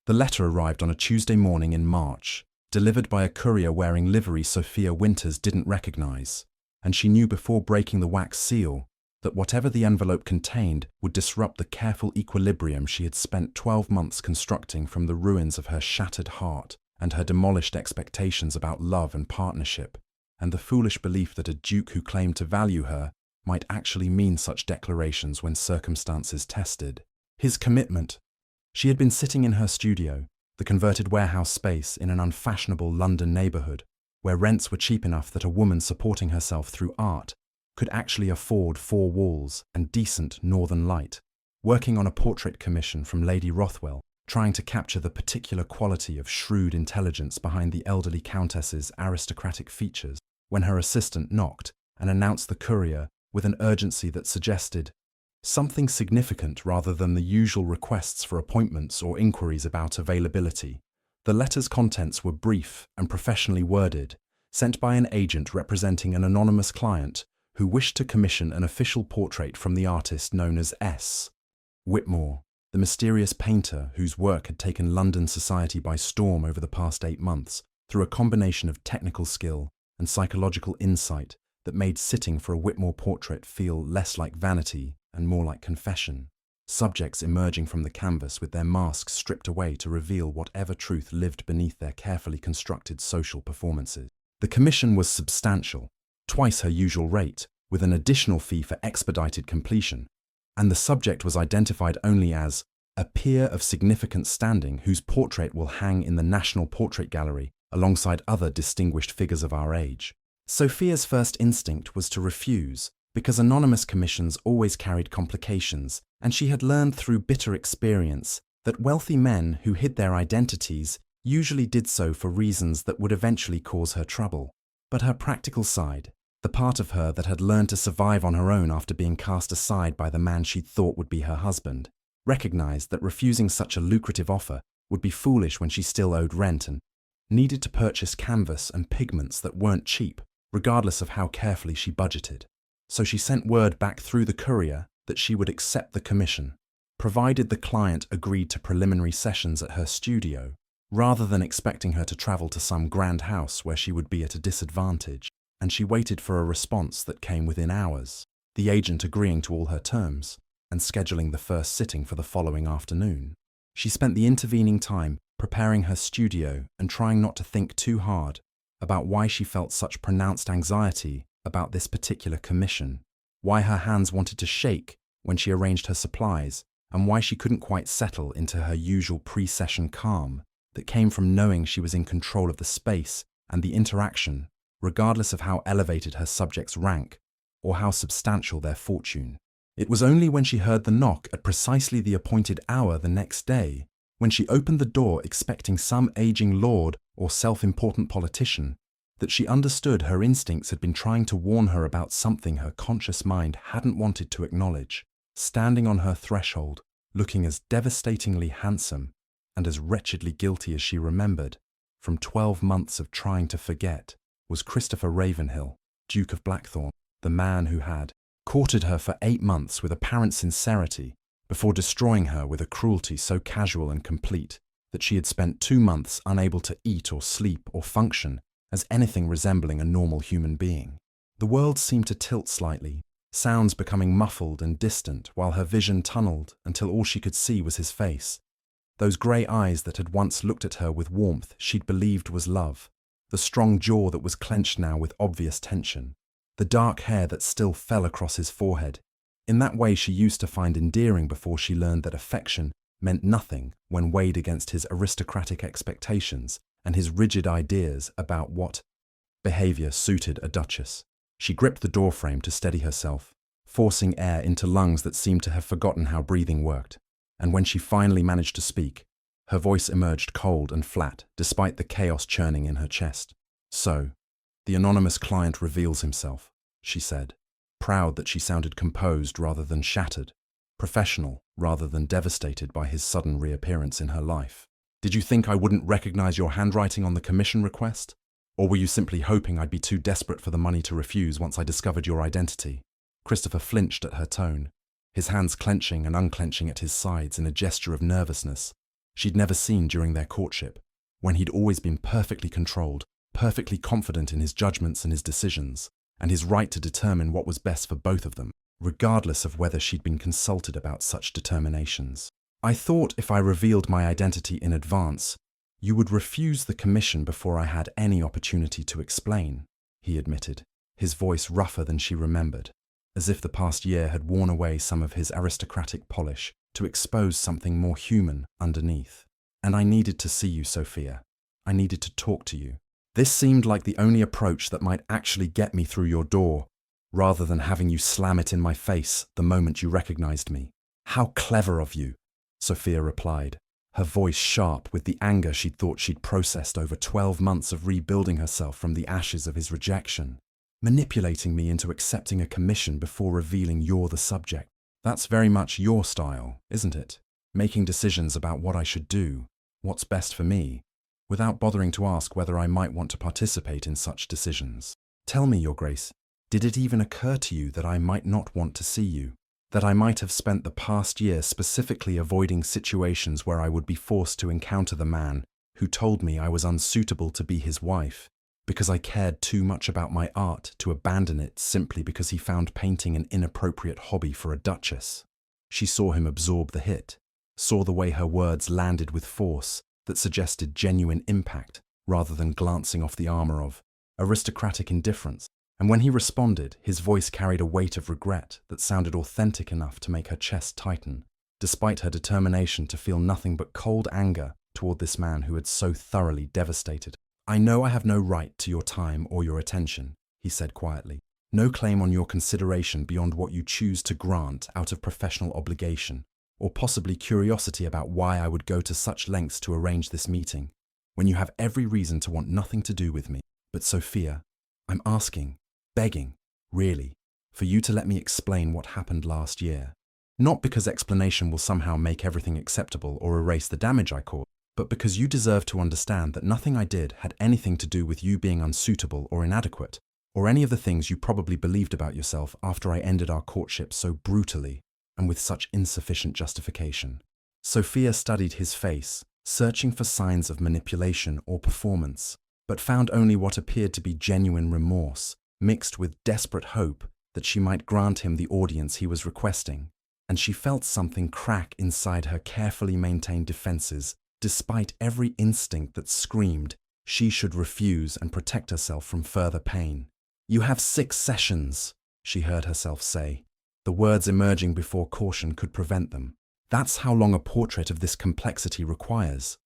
The letter arrived on a Tuesday morning in March, delivered by a courier wearing livery Sophia Winters didn't recognize, and she knew before breaking the wax seal that whatever the envelope contained would disrupt the careful equilibrium she had spent 12 months constructing from the ruins of her shattered heart and her demolished expectations about love and partnership, and the foolish belief that a duke who claimed to value her might actually mean such declarations when circumstances tested. His commitment. She had been sitting in her studio, the converted warehouse space in an unfashionable London neighbourhood, where rents were cheap enough that a woman supporting herself through art could actually afford 4 walls and decent northern light, working on a portrait commission from Lady Rothwell, trying to capture the particular quality of shrewd intelligence behind the elderly countess's aristocratic features, when her assistant knocked and announced the courier with an urgency that suggested something significant rather than the usual requests for appointments or inquiries about availability. The letter's contents were brief and professionally worded, sent by an agent representing an anonymous client who wished to commission an official portrait from the artist known as S. Whitmore, the mysterious painter whose work had taken London society by storm over the past 8 months through a combination of technical skill and psychological insight that made sitting for a Whitmore portrait feel less like vanity and more like confession. Subjects emerging from the canvas with their masks stripped away to reveal whatever truth lived beneath their carefully constructed social performances. The commission was substantial, twice her usual rate, with an additional fee for expedited completion, and the subject was identified only as a peer of significant standing whose portrait will hang in the National Portrait Gallery alongside other distinguished figures of our age. Sophia's first instinct was to refuse, because anonymous commissions always carried complications, and she had learned through bitter experience that wealthy men who hid their identities usually did so for reasons that would eventually cause her trouble. But her practical side, the part of her that had learned to survive on her own after being cast aside by the man she thought would be her husband, recognized that refusing such a lucrative offer would be foolish when she still owed rent and needed to purchase canvas and pigments that weren't cheap, regardless of how carefully she budgeted. So she sent word back through the courier that she would accept the commission, provided the client agreed to preliminary sessions at her studio, rather than expecting her to travel to some grand house where she would be at a disadvantage, and she waited for a response that came within hours, the agent agreeing to all her terms and scheduling the first sitting for the following afternoon. She spent the intervening time preparing her studio and trying not to think too hard about why she felt such pronounced anxiety about this particular commission, why her hands wanted to shake when she arranged her supplies, and why she couldn't quite settle into her usual pre-session calm that came from knowing she was in control of the space and the interaction, regardless of how elevated her subjects' rank or how substantial their fortune. It was only when she heard the knock at precisely the appointed hour the next day, when she opened the door expecting some aging lord or self-important politician, that she understood her instincts had been trying to warn her about something her conscious mind hadn't wanted to acknowledge. Standing on her threshold, looking as devastatingly handsome and as wretchedly guilty as she remembered, from 12 months of trying to forget, was Christopher Ravenhill, Duke of Blackthorn, the man who had courted her for 8 months with apparent sincerity before destroying her with a cruelty so casual and complete that she had spent 2 months unable to eat or sleep or function as anything resembling a normal human being. The world seemed to tilt slightly, sounds becoming muffled and distant while her vision tunneled until all she could see was his face. Those grey eyes that had once looked at her with warmth she'd believed was love, the strong jaw that was clenched now with obvious tension, the dark hair that still fell across his forehead, in that way she used to find endearing before she learned that affection meant nothing when weighed against his aristocratic expectations and his rigid ideas about what behaviour suited a duchess. She gripped the doorframe to steady herself, forcing air into lungs that seemed to have forgotten how breathing worked, and when she finally managed to speak, her voice emerged cold and flat despite the chaos churning in her chest. "So, the anonymous client reveals himself," she said, proud that she sounded composed rather than shattered, professional rather than devastated by his sudden reappearance in her life. "Did you think I wouldn't recognize your handwriting on the commission request? Or were you simply hoping I'd be too desperate for the money to refuse once I discovered your identity?" Christopher flinched at her tone, his hands clenching and unclenching at his sides in a gesture of nervousness, she'd never seen during their courtship, when he'd always been perfectly controlled, perfectly confident in his judgments and his decisions, and his right to determine what was best for both of them, regardless of whether she'd been consulted about such determinations. "I thought if I revealed my identity in advance, you would refuse the commission before I had any opportunity to explain," he admitted, his voice rougher than she remembered, as if the past year had worn away some of his aristocratic polish to expose something more human underneath. "And I needed to see you, Sophia. I needed to talk to you. This seemed like the only approach that might actually get me through your door, rather than having you slam it in my face the moment you recognized me." "How clever of you," Sophia replied, her voice sharp with the anger she'd thought she'd processed over 12 months of rebuilding herself from the ashes of his rejection. "Manipulating me into accepting a commission before revealing you're the subject. That's very much your style, isn't it? Making decisions about what I should do, what's best for me, without bothering to ask whether I might want to participate in such decisions. Tell me, Your Grace, did it even occur to you that I might not want to see you? That I might have spent the past year specifically avoiding situations where I would be forced to encounter the man who told me I was unsuitable to be his wife, because I cared too much about my art to abandon it simply because he found painting an inappropriate hobby for a duchess?" She saw him absorb the hit, saw the way her words landed with force that suggested genuine impact rather than glancing off the armor of aristocratic indifference. And when he responded, his voice carried a weight of regret that sounded authentic enough to make her chest tighten, despite her determination to feel nothing but cold anger toward this man who had so thoroughly devastated. "I know I have no right to your time or your attention," he said quietly. "No claim on your consideration beyond what you choose to grant out of professional obligation, or possibly curiosity about why I would go to such lengths to arrange this meeting, when you have every reason to want nothing to do with me. But Sophia, I'm asking, begging, really, for you to let me explain what happened last year. Not because explanation will somehow make everything acceptable or erase the damage I caused, but because you deserve to understand that nothing I did had anything to do with you being unsuitable or inadequate, or any of the things you probably believed about yourself after I ended our courtship so brutally and with such insufficient justification." Sophia studied his face, searching for signs of manipulation or performance, but found only what appeared to be genuine remorse, mixed with desperate hope that she might grant him the audience he was requesting, and she felt something crack inside her carefully maintained defenses, despite every instinct that screamed she should refuse and protect herself from further pain. "You have 6 sessions," she heard herself say, the words emerging before caution could prevent them. "That's how long a portrait of this complexity requires.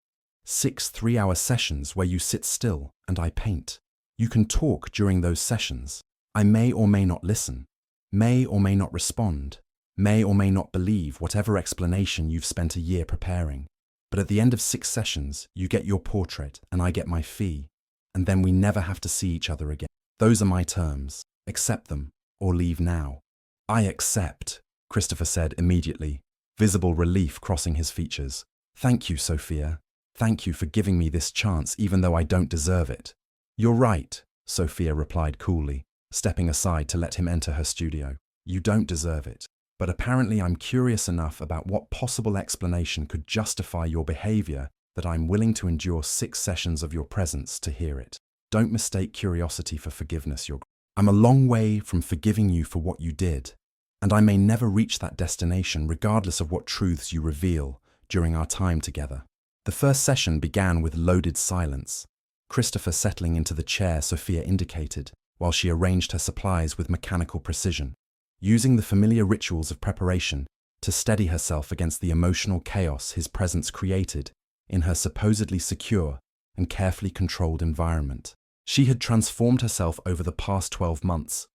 6 3-hour sessions where you sit still and I paint. You can talk during those sessions. I may or may not listen, may or may not respond, may or may not believe whatever explanation you've spent a year preparing. But at the end of 6 sessions, you get your portrait and I get my fee, and then we never have to see each other again. Those are my terms. Accept them or leave now." "I accept," Christopher said immediately, visible relief crossing his features. "Thank you, Sophia. Thank you for giving me this chance even though I don't deserve it." "You're right," Sophia replied coolly, stepping aside to let him enter her studio. "You don't deserve it. But apparently I'm curious enough about what possible explanation could justify your behavior that I'm willing to endure 6 sessions of your presence to hear it. Don't mistake curiosity for forgiveness, I'm a long way from forgiving you for what you did, and I may never reach that destination regardless of what truths you reveal during our time together." The first session began with loaded silence, Christopher settling into the chair Sophia indicated, while she arranged her supplies with mechanical precision, using the familiar rituals of preparation to steady herself against the emotional chaos his presence created in her supposedly secure and carefully controlled environment. She had transformed herself over the past 12 months,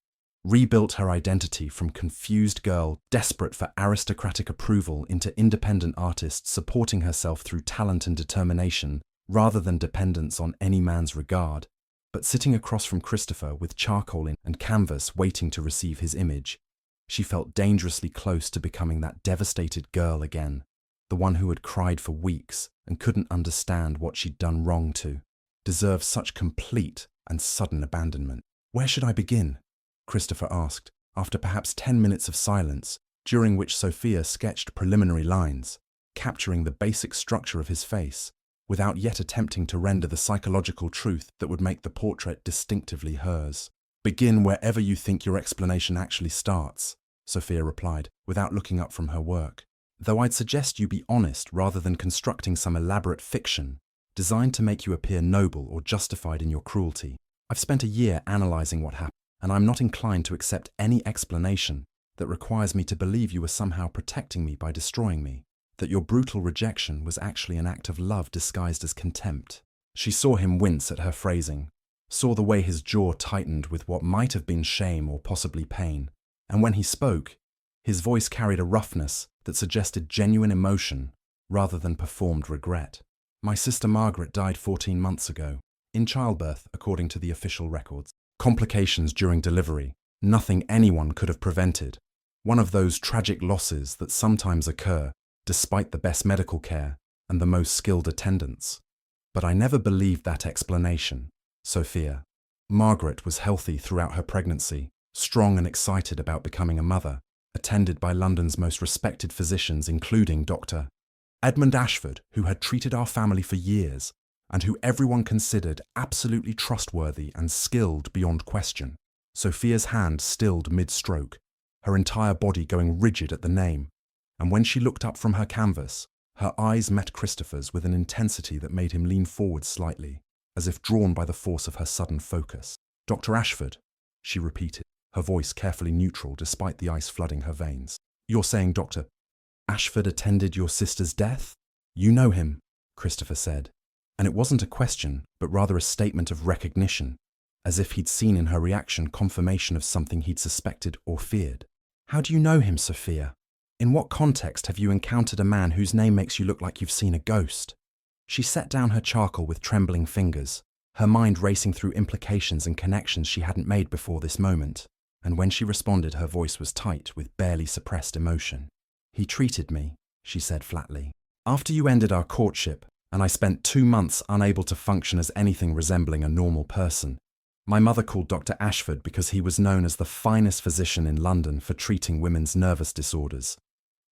rebuilt her identity from confused girl desperate for aristocratic approval into independent artist supporting herself through talent and determination rather than dependence on any man's regard. But sitting across from Christopher with charcoal and canvas waiting to receive his image, she felt dangerously close to becoming that devastated girl again, the one who had cried for weeks and couldn't understand what she'd done wrong to, deserved such complete and sudden abandonment. "Where should I begin?" Christopher asked, after perhaps 10 minutes of silence, during which Sophia sketched preliminary lines. capturing the basic structure of his face, without yet attempting to render the psychological truth that would make the portrait distinctively hers. "Begin wherever you think your explanation actually starts," Sophia replied, without looking up from her work. "Though I'd suggest you be honest rather than constructing some elaborate fiction designed to make you appear noble or justified in your cruelty. I've spent a year analysing what happened, and I'm not inclined to accept any explanation that requires me to believe you were somehow protecting me by destroying me, that your brutal rejection was actually an act of love disguised as contempt." She saw him wince at her phrasing, saw the way his jaw tightened with what might have been shame or possibly pain, and when he spoke, his voice carried a roughness that suggested genuine emotion rather than performed regret. "My sister Margaret died 14 months ago, in childbirth according to the official records. Complications during delivery, nothing anyone could have prevented. One of those tragic losses that sometimes occur despite the best medical care and the most skilled attendants. But I never believed that explanation, Sophia. Margaret was healthy throughout her pregnancy, strong and excited about becoming a mother, attended by London's most respected physicians, including Dr. Edmund Ashford, who had treated our family for years, and who everyone considered absolutely trustworthy and skilled beyond question." Sophia's hand stilled mid-stroke, her entire body going rigid at the name, and when she looked up from her canvas, her eyes met Christopher's with an intensity that made him lean forward slightly, as if drawn by the force of her sudden focus. "Dr. Ashford," she repeated, her voice carefully neutral despite the ice flooding her veins. "You're saying Dr. Ashford attended your sister's death?" "You know him," Christopher said, and it wasn't a question, but rather a statement of recognition, as if he'd seen in her reaction confirmation of something he'd suspected or feared. "How do you know him, Sophia? In what context have you encountered a man whose name makes you look like you've seen a ghost?" She set down her charcoal with trembling fingers, her mind racing through implications and connections she hadn't made before this moment, and when she responded her voice was tight with barely suppressed emotion. "He treated me," she said flatly. "After you ended our courtship, and I spent 2 months unable to function as anything resembling a normal person, my mother called Dr. Ashford because he was known as the finest physician in London for treating women's nervous disorders.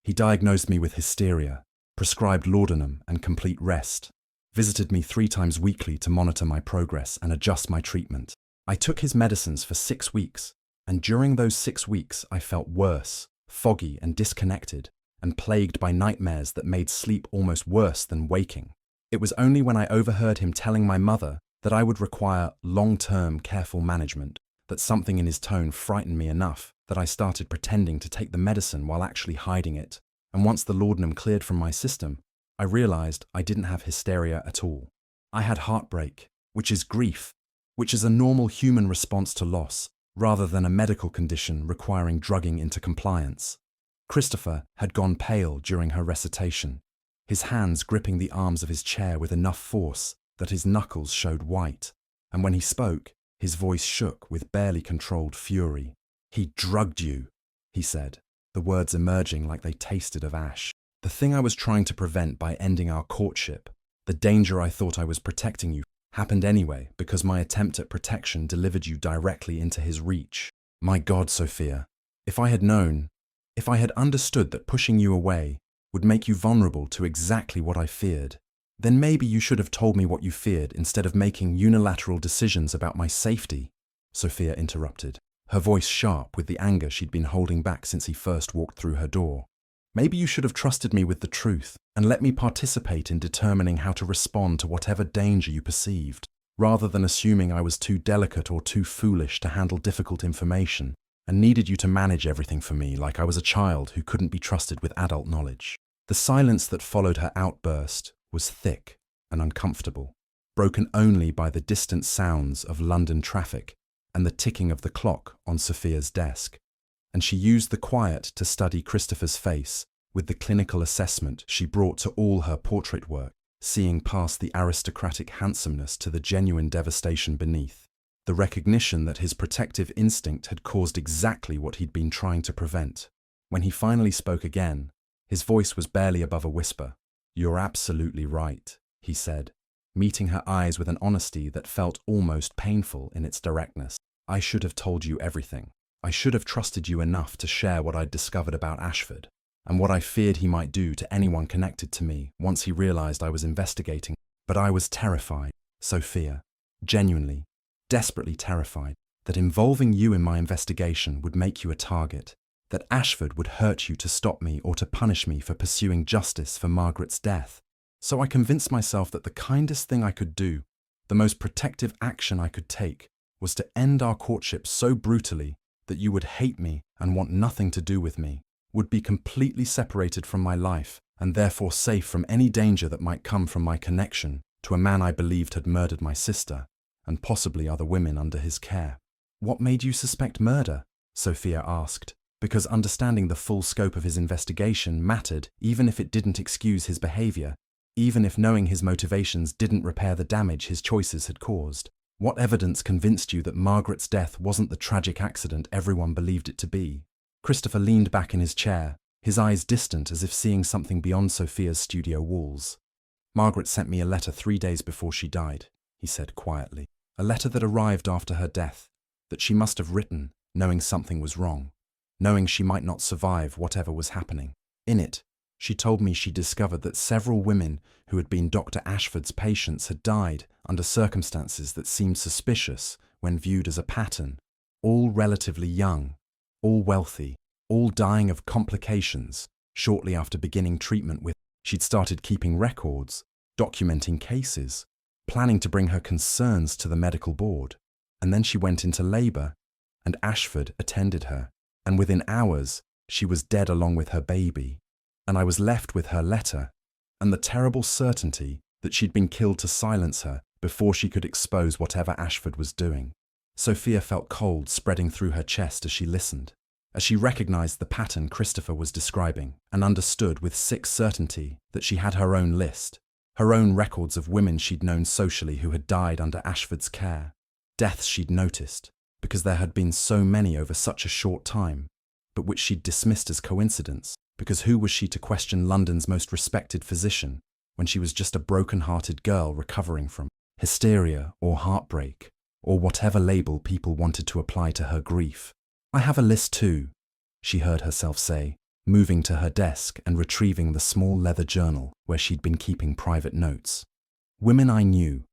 He diagnosed me with hysteria, prescribed laudanum and complete rest, visited me 3 times weekly to monitor my progress and adjust my treatment. I took his medicines for 6 weeks, and during those 6 weeks I felt worse, foggy and disconnected, and plagued by nightmares that made sleep almost worse than waking. It was only when I overheard him telling my mother that I would require long-term careful management that something in his tone frightened me enough that I started pretending to take the medicine while actually hiding it, and once the laudanum cleared from my system, I realized I didn't have hysteria at all. I had heartbreak, which is grief, which is a normal human response to loss, rather than a medical condition requiring drugging into compliance." Christopher had gone pale during her recitation, his hands gripping the arms of his chair with enough force that his knuckles showed white, and when he spoke, his voice shook with barely controlled fury. "He drugged you," he said, the words emerging like they tasted of ash. "The thing I was trying to prevent by ending our courtship, the danger I thought I was protecting you, happened anyway because my attempt at protection delivered you directly into his reach. My God, Sophia, if I had known, if I had understood that pushing you away would make you vulnerable to exactly what I feared, then maybe you should have told me what you feared instead of making unilateral decisions about my safety," Sophia interrupted, her voice sharp with the anger she'd been holding back since he first walked through her door. "Maybe you should have trusted me with the truth and let me participate in determining how to respond to whatever danger you perceived, rather than assuming I was too delicate or too foolish to handle difficult information and needed you to manage everything for me like I was a child who couldn't be trusted with adult knowledge." The silence that followed her outburst was thick and uncomfortable, broken only by the distant sounds of London traffic and the ticking of the clock on Sophia's desk, and she used the quiet to study Christopher's face with the clinical assessment she brought to all her portrait work, seeing past the aristocratic handsomeness to the genuine devastation beneath, the recognition that his protective instinct had caused exactly what he'd been trying to prevent. When he finally spoke again, his voice was barely above a whisper. "You're absolutely right," he said, meeting her eyes with an honesty that felt almost painful in its directness. "I should have told you everything. I should have trusted you enough to share what I'd discovered about Ashford. and what I feared he might do to anyone connected to me once he realized I was investigating. But I was terrified, Sophia, genuinely, desperately terrified, that involving you in my investigation would make you a target, that Ashford would hurt you to stop me or to punish me for pursuing justice for Margaret's death. So I convinced myself that the kindest thing I could do, the most protective action I could take, was to end our courtship so brutally that you would hate me and want nothing to do with me, would be completely separated from my life and therefore safe from any danger that might come from my connection to a man I believed had murdered my sister and possibly other women under his care. What made you suspect murder? Sophia asked, because understanding the full scope of his investigation mattered even if it didn't excuse his behavior, even if knowing his motivations didn't repair the damage his choices had caused. What evidence convinced you that Margaret's death wasn't the tragic accident everyone believed it to be? Christopher leaned back in his chair, his eyes distant as if seeing something beyond Sophia's studio walls. Margaret sent me a letter 3 days before she died, he said quietly. A letter that arrived after her death, that she must have written, knowing something was wrong, knowing she might not survive whatever was happening. In it, she told me she discovered that several women who had been Dr. Ashford's patients had died under circumstances that seemed suspicious when viewed as a pattern, all relatively young, all wealthy, all dying of complications shortly after beginning treatment with. She'd started keeping records, documenting cases, planning to bring her concerns to the medical board. And then she went into labor, and Ashford attended her, and within hours she was dead along with her baby. And I was left with her letter, and the terrible certainty that she'd been killed to silence her before she could expose whatever Ashford was doing. Sophia felt cold spreading through her chest as she listened, as she recognized the pattern Christopher was describing and understood with sick certainty that she had her own list, her own records of women she'd known socially who had died under Ashford's care, deaths she'd noticed, because there had been so many over such a short time, but which she'd dismissed as coincidence, because who was she to question London's most respected physician when she was just a broken-hearted girl recovering from hysteria or heartbreak, or whatever label people wanted to apply to her grief. I have a list too, she heard herself say, moving to her desk and retrieving the small leather journal where she'd been keeping private notes. Women I knew,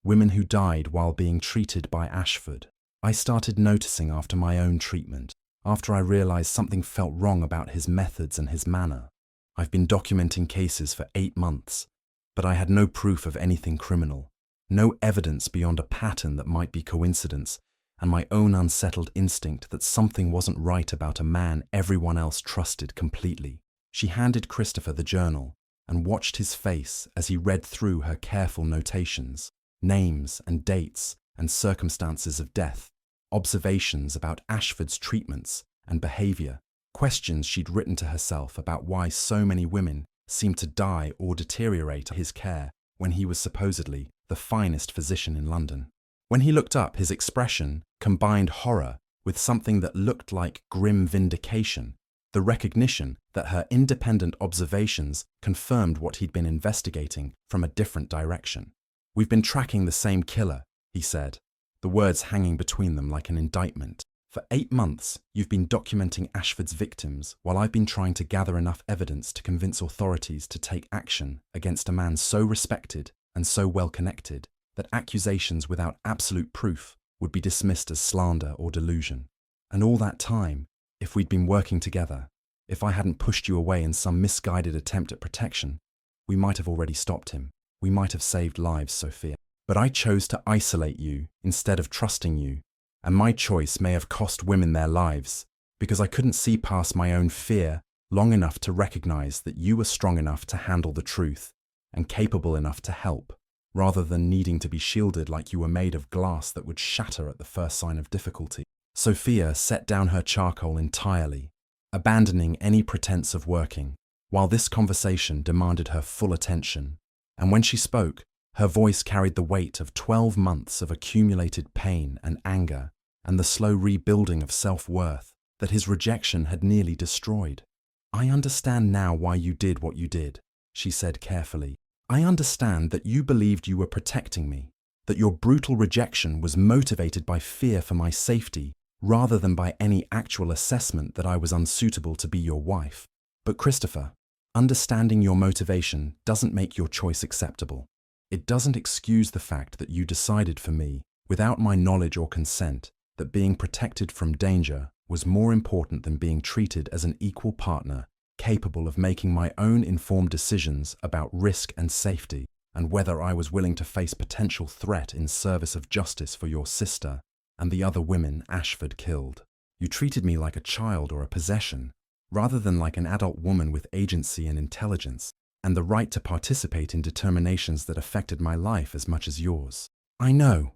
women who died while being treated by Ashford. I started noticing after my own treatment, after I realized something felt wrong about his methods and his manner. I've been documenting cases for 8 months, but I had no proof of anything criminal, no evidence beyond a pattern that might be coincidence, and my own unsettled instinct that something wasn't right about a man everyone else trusted completely. She handed Christopher the journal and watched his face as he read through her careful notations, names and dates and circumstances of death, observations about Ashford's treatments and behavior, questions she'd written to herself about why so many women seemed to die or deteriorate under his care when he was supposedly the finest physician in London. When he looked up, his expression combined horror with something that looked like grim vindication, the recognition that her independent observations confirmed what he'd been investigating from a different direction. "We've been tracking the same killer," he said, the words hanging between them like an indictment. "For 8 months, you've been documenting Ashford's victims while I've been trying to gather enough evidence to convince authorities to take action against a man so respected and so well connected that accusations without absolute proof would be dismissed as slander or delusion. And all that time, if we'd been working together, if I hadn't pushed you away in some misguided attempt at protection, we might have already stopped him. We might have saved lives, Sophia. But I chose to isolate you instead of trusting you, and my choice may have cost women their lives, because I couldn't see past my own fear long enough to recognize that you were strong enough to handle the truth and capable enough to help, rather than needing to be shielded like you were made of glass that would shatter at the first sign of difficulty." Sophia set down her charcoal entirely, abandoning any pretense of working, while this conversation demanded her full attention. And when she spoke, her voice carried the weight of 12 months of accumulated pain and anger and the slow rebuilding of self-worth that his rejection had nearly destroyed. "I understand now why you did what you did," she said carefully. "I understand that you believed you were protecting me, that your brutal rejection was motivated by fear for my safety rather than by any actual assessment that I was unsuitable to be your wife. But Christopher, understanding your motivation doesn't make your choice acceptable. It doesn't excuse the fact that you decided for me, without my knowledge or consent, that being protected from danger was more important than being treated as an equal partner, capable of making my own informed decisions about risk and safety, and whether I was willing to face potential threat in service of justice for your sister and the other women Ashford killed. You treated me like a child or a possession, rather than like an adult woman with agency and intelligence, and the right to participate in determinations that affected my life as much as yours. I know,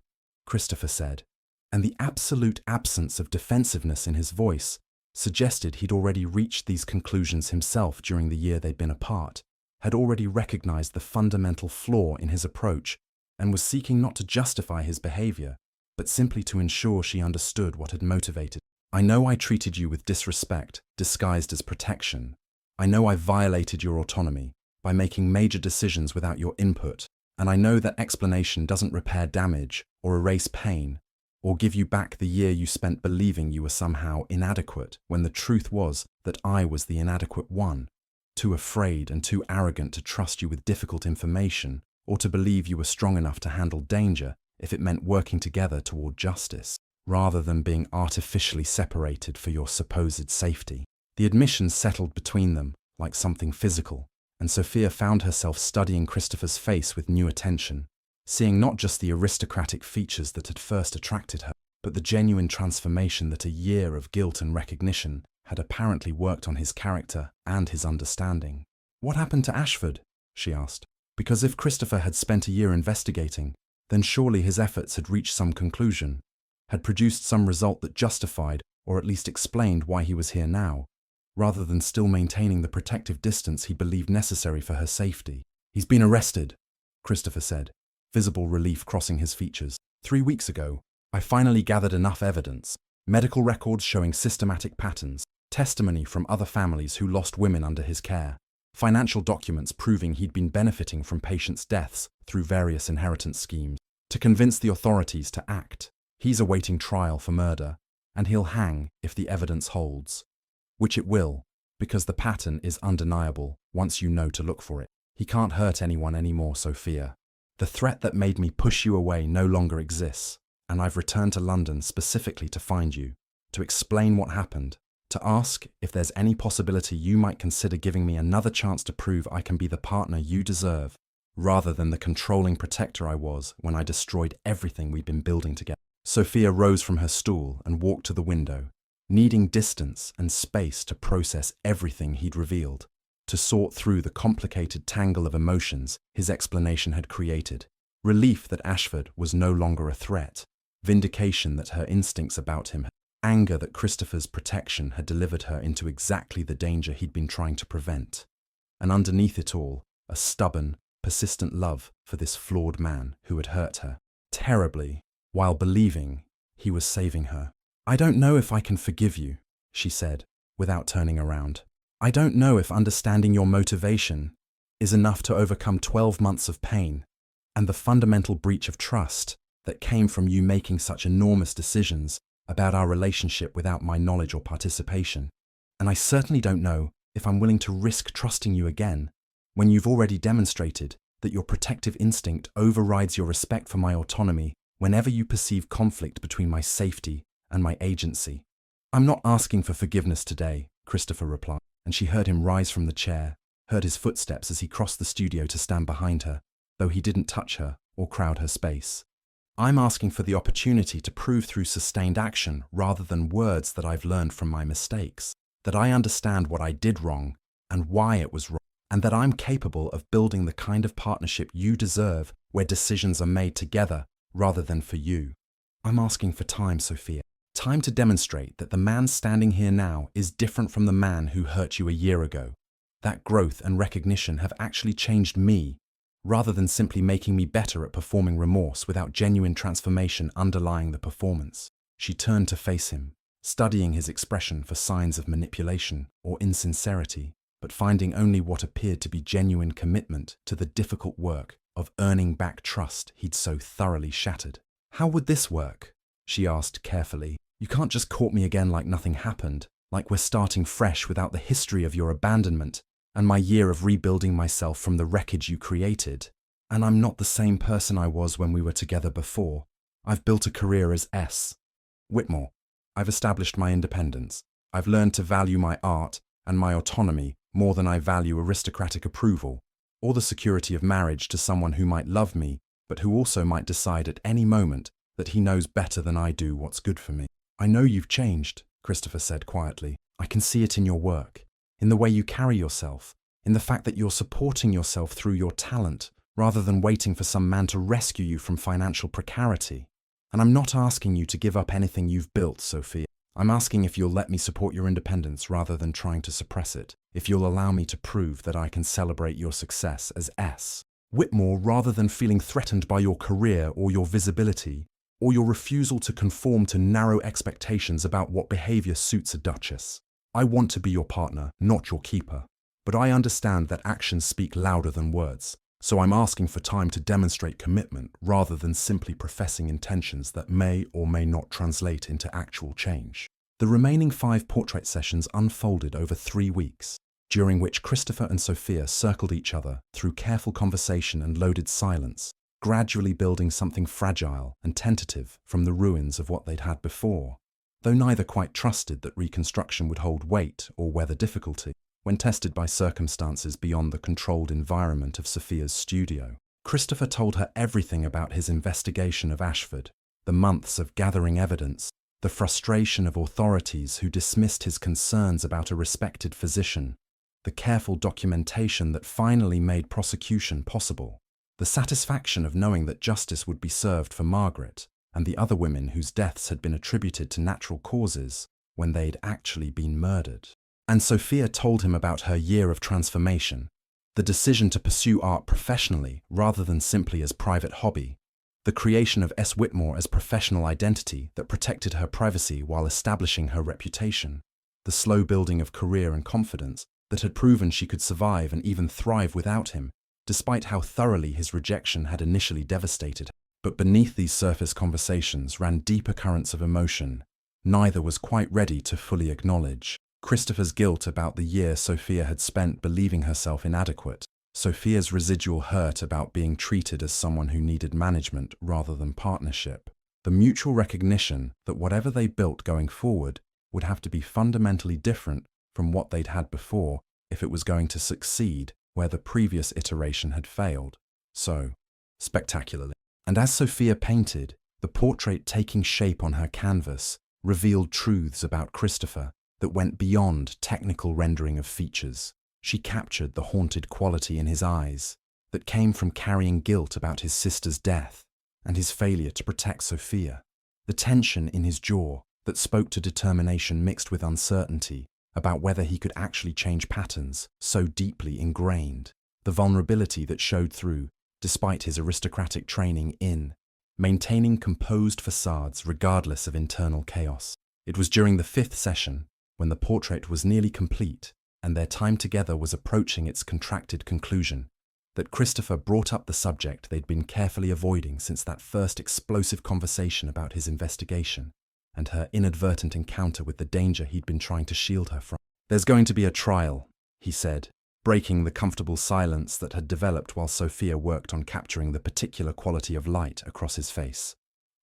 Christopher said, and the absolute absence of defensiveness in his voice suggested he'd already reached these conclusions himself during the year they'd been apart, had already recognized the fundamental flaw in his approach, and was seeking not to justify his behavior, but simply to ensure she understood what had motivated. I know I treated you with disrespect, disguised as protection. I know I violated your autonomy by making major decisions without your input, and I know that explanation doesn't repair damage or erase pain, or give you back the year you spent believing you were somehow inadequate when the truth was that I was the inadequate one, too afraid and too arrogant to trust you with difficult information or to believe you were strong enough to handle danger if it meant working together toward justice, rather than being artificially separated for your supposed safety. The admission settled between them like something physical, and Sophia found herself studying Christopher's face with new attention, seeing not just the aristocratic features that had first attracted her, but the genuine transformation that a year of guilt and recognition had apparently worked on his character and his understanding. What happened to Ashford? She asked. Because if Christopher had spent a year investigating, then surely his efforts had reached some conclusion, had produced some result that justified or at least explained why he was here now, rather than still maintaining the protective distance he believed necessary for her safety. He's been arrested, Christopher said, visible relief crossing his features. 3 weeks ago, I finally gathered enough evidence, medical records showing systematic patterns, testimony from other families who lost women under his care, financial documents proving he'd been benefiting from patients' deaths through various inheritance schemes, to convince the authorities to act. He's awaiting trial for murder, and he'll hang if the evidence holds. Which it will, because the pattern is undeniable once you know to look for it. He can't hurt anyone anymore, Sophia. The threat that made me push you away no longer exists, and I've returned to London specifically to find you, to explain what happened, to ask if there's any possibility you might consider giving me another chance to prove I can be the partner you deserve, rather than the controlling protector I was when I destroyed everything we'd been building together. Sophia rose from her stool and walked to the window, needing distance and space to process everything he'd revealed, to sort through the complicated tangle of emotions his explanation had created. Relief that Ashford was no longer a threat, vindication that her instincts about him, anger that Christopher's protection had delivered her into exactly the danger he'd been trying to prevent, and underneath it all, a stubborn, persistent love for this flawed man who had hurt her terribly, while believing he was saving her. I don't know if I can forgive you, she said, without turning around. I don't know if understanding your motivation is enough to overcome 12 months of pain and the fundamental breach of trust that came from you making such enormous decisions about our relationship without my knowledge or participation. And I certainly don't know if I'm willing to risk trusting you again when you've already demonstrated that your protective instinct overrides your respect for my autonomy whenever you perceive conflict between my safety and my agency. I'm not asking for forgiveness today, Christopher replied, and she heard him rise from the chair, heard his footsteps as he crossed the studio to stand behind her, though he didn't touch her or crowd her space. I'm asking for the opportunity to prove through sustained action rather than words that I've learned from my mistakes, that I understand what I did wrong and why it was wrong, and that I'm capable of building the kind of partnership you deserve where decisions are made together rather than for you. I'm asking for time, Sophia. Time to demonstrate that the man standing here now is different from the man who hurt you a year ago. That growth and recognition have actually changed me, rather than simply making me better at performing remorse without genuine transformation underlying the performance. She turned to face him, studying his expression for signs of manipulation or insincerity, but finding only what appeared to be genuine commitment to the difficult work of earning back trust he'd so thoroughly shattered. How would this work? She asked carefully. You can't just court me again like nothing happened. like we're starting fresh without the history of your abandonment and my year of rebuilding myself from the wreckage you created. And I'm not the same person I was when we were together before. I've built a career as S. Whitmore. I've established my independence. I've learned to value my art and my autonomy more than I value aristocratic approval, or the security of marriage to someone who might love me, but who also might decide at any moment that he knows better than I do what's good for me. I know you've changed, Christopher said quietly. I can see it in your work, in the way you carry yourself, in the fact that you're supporting yourself through your talent, rather than waiting for some man to rescue you from financial precarity. And I'm not asking you to give up anything you've built, Sophia. I'm asking if you'll let me support your independence rather than trying to suppress it, if you'll allow me to prove that I can celebrate your success as S. Whitmore, rather than feeling threatened by your career or your visibility, or your refusal to conform to narrow expectations about what behavior suits a duchess. I want to be your partner, not your keeper. But I understand that actions speak louder than words, so I'm asking for time to demonstrate commitment rather than simply professing intentions that may or may not translate into actual change. The remaining 5 portrait sessions unfolded over 3 weeks, during which Christopher and Sophia circled each other through careful conversation and loaded silence, gradually building something fragile and tentative from the ruins of what they'd had before, though neither quite trusted that reconstruction would hold weight or weather difficulty when tested by circumstances beyond the controlled environment of Sophia's studio. Christopher told her everything about his investigation of Ashford, the months of gathering evidence, the frustration of authorities who dismissed his concerns about a respected physician, the careful documentation that finally made prosecution possible, the satisfaction of knowing that justice would be served for Margaret and the other women whose deaths had been attributed to natural causes when they'd actually been murdered. And Sophia told him about her year of transformation, the decision to pursue art professionally rather than simply as private hobby, the creation of S. Whitmore as professional identity that protected her privacy while establishing her reputation, the slow building of career and confidence that had proven she could survive and even thrive without him, despite how thoroughly his rejection had initially devastated her. But beneath these surface conversations ran deeper currents of emotion neither was quite ready to fully acknowledge. Christopher's guilt about the year Sophia had spent believing herself inadequate, Sophia's residual hurt about being treated as someone who needed management rather than partnership, the mutual recognition that whatever they built going forward would have to be fundamentally different from what they'd had before if it was going to succeed where the previous iteration had failed so spectacularly. And as Sophia painted, the portrait taking shape on her canvas revealed truths about Christopher that went beyond technical rendering of features. She captured the haunted quality in his eyes that came from carrying guilt about his sister's death and his failure to protect Sophia, the tension in his jaw that spoke to determination mixed with uncertainty about whether he could actually change patterns so deeply ingrained, the vulnerability that showed through despite his aristocratic training in maintaining composed facades regardless of internal chaos. It was during the 5th session, when the portrait was nearly complete and their time together was approaching its contracted conclusion, that Christopher brought up the subject they'd been carefully avoiding since that first explosive conversation about his investigation and her inadvertent encounter with the danger he'd been trying to shield her from. "There's going to be a trial," he said, breaking the comfortable silence that had developed while Sophia worked on capturing the particular quality of light across his face.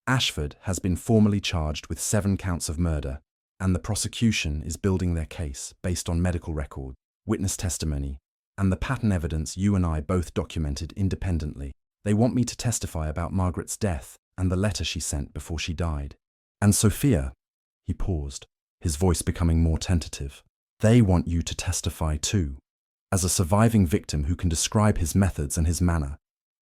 "Ashford has been formally charged with 7 counts of murder, and the prosecution is building their case based on medical record, witness testimony, and the pattern evidence you and I both documented independently. They want me to testify about Margaret's death and the letter she sent before she died. And Sophia," he paused, his voice becoming more tentative, "they want you to testify too, as a surviving victim who can describe his methods and his manner,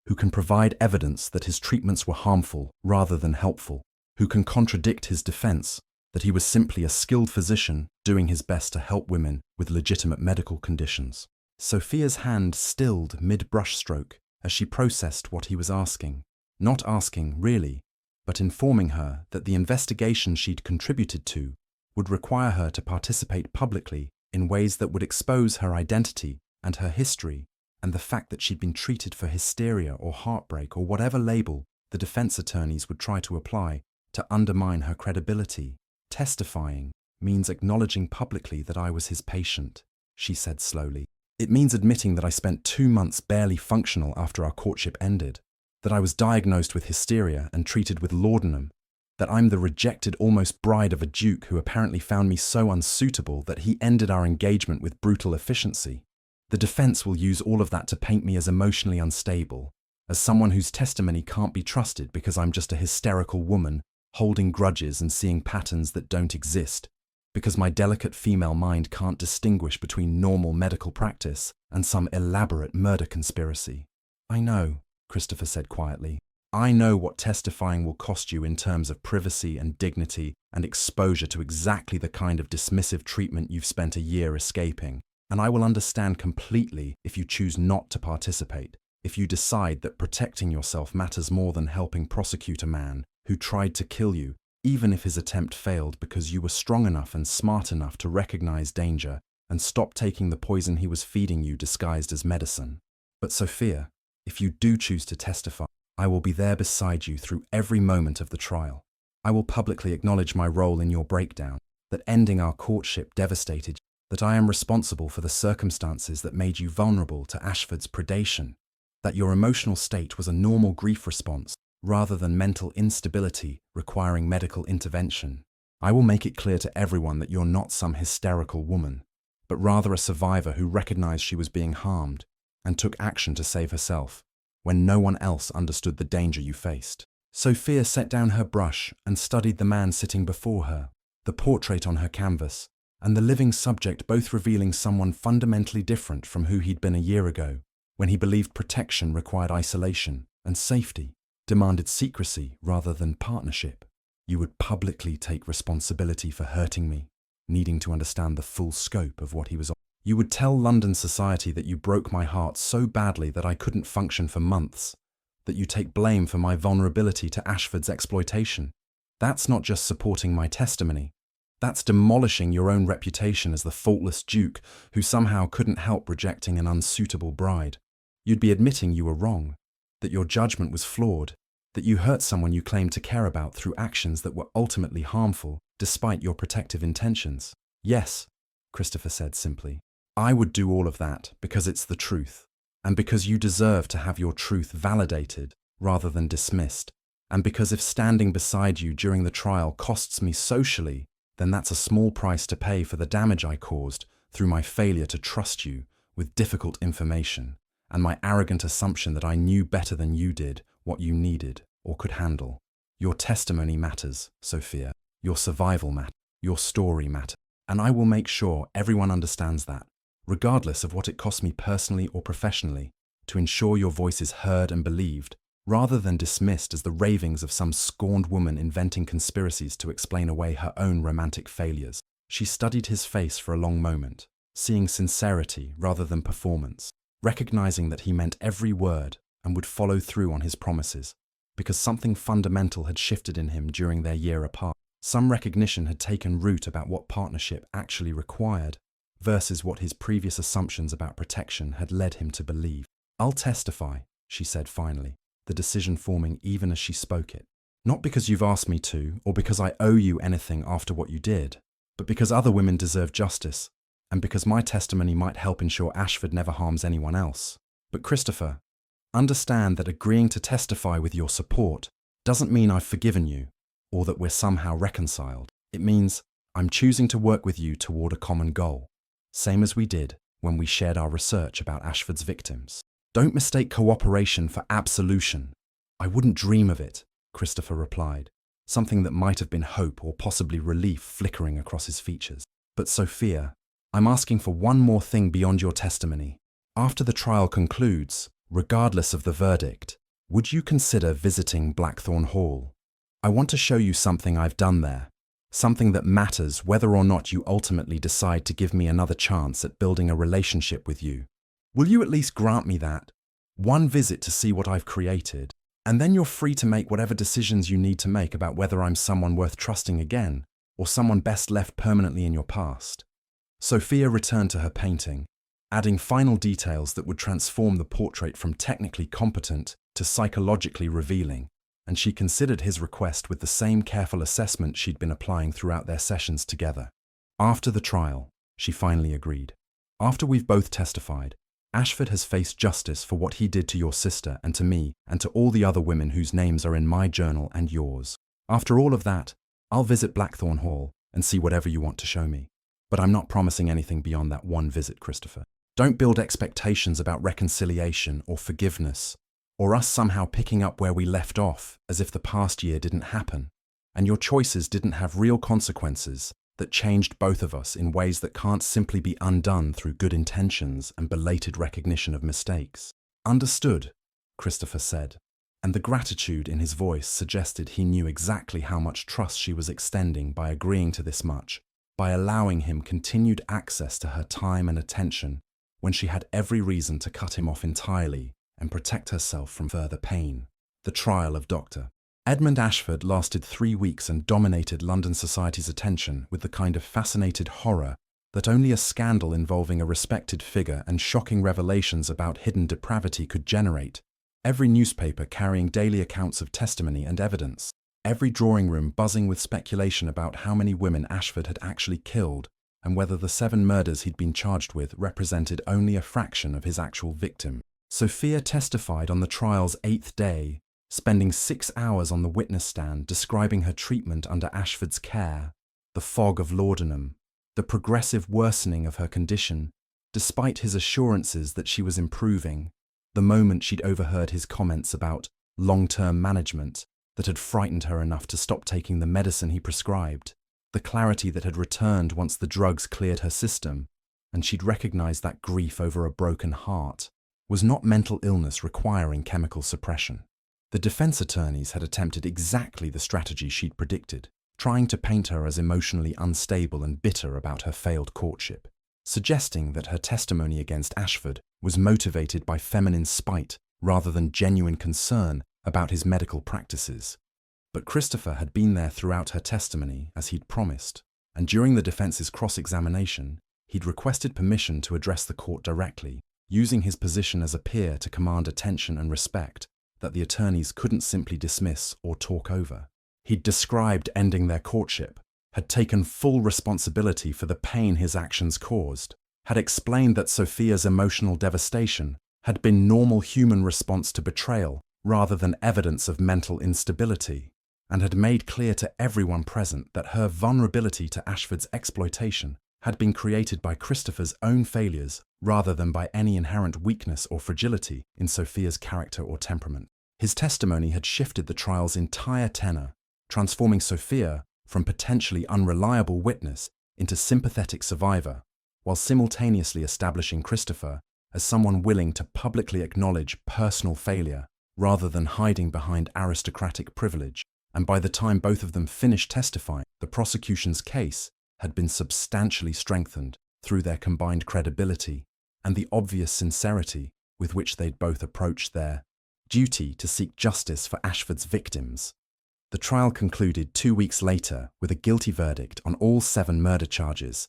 who can provide evidence that his treatments were harmful rather than helpful, who can contradict his defense that he was simply a skilled physician doing his best to help women with legitimate medical conditions." Sophia's hand stilled mid-brushstroke as she processed what he was asking. Not asking, really, but informing her that the investigation she'd contributed to would require her to participate publicly in ways that would expose her identity and her history and the fact that she'd been treated for hysteria or heartbreak or whatever label the defense attorneys would try to apply to undermine her credibility. Testifying means acknowledging publicly that I was his patient, she said slowly. It means admitting that I spent 2 months barely functional after our courtship ended, that I was diagnosed with hysteria and treated with laudanum, that I'm the rejected almost bride of a duke who apparently found me so unsuitable that he ended our engagement with brutal efficiency. The defense will use all of that to paint me as emotionally unstable, as someone whose testimony can't be trusted because I'm just a hysterical woman holding grudges and seeing patterns that don't exist, because my delicate female mind can't distinguish between normal medical practice and some elaborate murder conspiracy. I know, Christopher said quietly. I know what testifying will cost you in terms of privacy and dignity and exposure to exactly the kind of dismissive treatment you've spent a year escaping, and I will understand completely if you choose not to participate, if you decide that protecting yourself matters more than helping prosecute a man who tried to kill you, even if his attempt failed because you were strong enough and smart enough to recognize danger and stop taking the poison he was feeding you disguised as medicine. But Sophia, if you do choose to testify, I will be there beside you through every moment of the trial. I will publicly acknowledge my role in your breakdown, that ending our courtship devastated you, that I am responsible for the circumstances that made you vulnerable to Ashford's predation, that your emotional state was a normal grief response rather than mental instability requiring medical intervention. I will make it clear to everyone that you're not some hysterical woman, but rather a survivor who recognized she was being harmed and took action to save herself when no one else understood the danger you faced. Sophia set down her brush and studied the man sitting before her, the portrait on her canvas, and the living subject, both revealing someone fundamentally different from who he'd been a year ago, when he believed protection required isolation and safety, demanded secrecy rather than partnership. You would publicly take responsibility for hurting me, needing to understand the full scope of what he was on. You would tell London society that you broke my heart so badly that I couldn't function for months, that you take blame for my vulnerability to Ashford's exploitation. That's not just supporting my testimony. That's demolishing your own reputation as the faultless duke who somehow couldn't help rejecting an unsuitable bride. You'd be admitting you were wrong, that your judgment was flawed, that you hurt someone you claimed to care about through actions that were ultimately harmful, despite your protective intentions. Yes, Christopher said simply. I would do all of that because it's the truth, and because you deserve to have your truth validated rather than dismissed, and because if standing beside you during the trial costs me socially, then that's a small price to pay for the damage I caused through my failure to trust you with difficult information, and my arrogant assumption that I knew better than you did what you needed or could handle. Your testimony matters, Sophia. Your survival matters. Your story matters. And I will make sure everyone understands that, regardless of what it costs me personally or professionally, to ensure your voice is heard and believed, rather than dismissed as the ravings of some scorned woman inventing conspiracies to explain away her own romantic failures. She studied his face for a long moment, seeing sincerity rather than performance, recognizing that he meant every word and would follow through on his promises, because something fundamental had shifted in him during their year apart. Some recognition had taken root about what partnership actually required, versus what his previous assumptions about protection had led him to believe. I'll testify, she said finally, the decision forming even as she spoke it. Not because you've asked me to, or because I owe you anything after what you did, but because other women deserve justice, and because my testimony might help ensure Ashford never harms anyone else. But Christopher, understand that agreeing to testify with your support doesn't mean I've forgiven you, or that we're somehow reconciled. It means I'm choosing to work with you toward a common goal, same as we did when we shared our research about Ashford's victims. Don't mistake cooperation for absolution. I wouldn't dream of it, Christopher replied, something that might have been hope or possibly relief flickering across his features. But Sophia, I'm asking for one more thing beyond your testimony. After the trial concludes, regardless of the verdict, would you consider visiting Blackthorn Hall? I want to show you something I've done there, something that matters whether or not you ultimately decide to give me another chance at building a relationship with you. Will you at least grant me that? One visit to see what I've created, and then you're free to make whatever decisions you need to make about whether I'm someone worth trusting again, or someone best left permanently in your past. Sophia returned to her painting, adding final details that would transform the portrait from technically competent to psychologically revealing, and she considered his request with the same careful assessment she'd been applying throughout their sessions together. After the trial, she finally agreed. After we've both testified, Ashford has faced justice for what he did to your sister and to me and to all the other women whose names are in my journal and yours. After all of that, I'll visit Blackthorn Hall and see whatever you want to show me. But I'm not promising anything beyond that one visit, Christopher. Don't build expectations about reconciliation or forgiveness, or us somehow picking up where we left off as if the past year didn't happen, and your choices didn't have real consequences that changed both of us in ways that can't simply be undone through good intentions and belated recognition of mistakes. Understood, Christopher said, and the gratitude in his voice suggested he knew exactly how much trust she was extending by agreeing to this much, by allowing him continued access to her time and attention when she had every reason to cut him off entirely and protect herself from further pain. The trial of Dr. Edmund Ashford lasted 3 weeks and dominated London society's attention with the kind of fascinated horror that only a scandal involving a respected figure and shocking revelations about hidden depravity could generate. Every newspaper carrying daily accounts of testimony and evidence, every drawing room buzzing with speculation about how many women Ashford had actually killed and whether the 7 murders he'd been charged with represented only a fraction of his actual victim. Sophia testified on the trial's 8th day, spending 6 hours on the witness stand describing her treatment under Ashford's care, the fog of laudanum, the progressive worsening of her condition, despite his assurances that she was improving, the moment she'd overheard his comments about long-term management that had frightened her enough to stop taking the medicine he prescribed, the clarity that had returned once the drugs cleared her system, and she'd recognized that grief over a broken heart was not mental illness requiring chemical suppression. The defense attorneys had attempted exactly the strategy she'd predicted, trying to paint her as emotionally unstable and bitter about her failed courtship, suggesting that her testimony against Ashford was motivated by feminine spite rather than genuine concern about his medical practices. But Christopher had been there throughout her testimony, as he'd promised, and during the defense's cross-examination, he'd requested permission to address the court directly, using his position as a peer to command attention and respect that the attorneys couldn't simply dismiss or talk over. He'd described ending their courtship, had taken full responsibility for the pain his actions caused, had explained that Sophia's emotional devastation had been normal human response to betrayal rather than evidence of mental instability, and had made clear to everyone present that her vulnerability to Ashford's exploitation had been created by Christopher's own failures rather than by any inherent weakness or fragility in Sophia's character or temperament. His testimony had shifted the trial's entire tenor, transforming Sophia from potentially unreliable witness into sympathetic survivor, while simultaneously establishing Christopher as someone willing to publicly acknowledge personal failure rather than hiding behind aristocratic privilege. And by the time both of them finished testifying, the prosecution's case had been substantially strengthened through their combined credibility and the obvious sincerity with which they'd both approached their duty to seek justice for Ashford's victims. The trial concluded 2 weeks later with a guilty verdict on all 7 murder charges,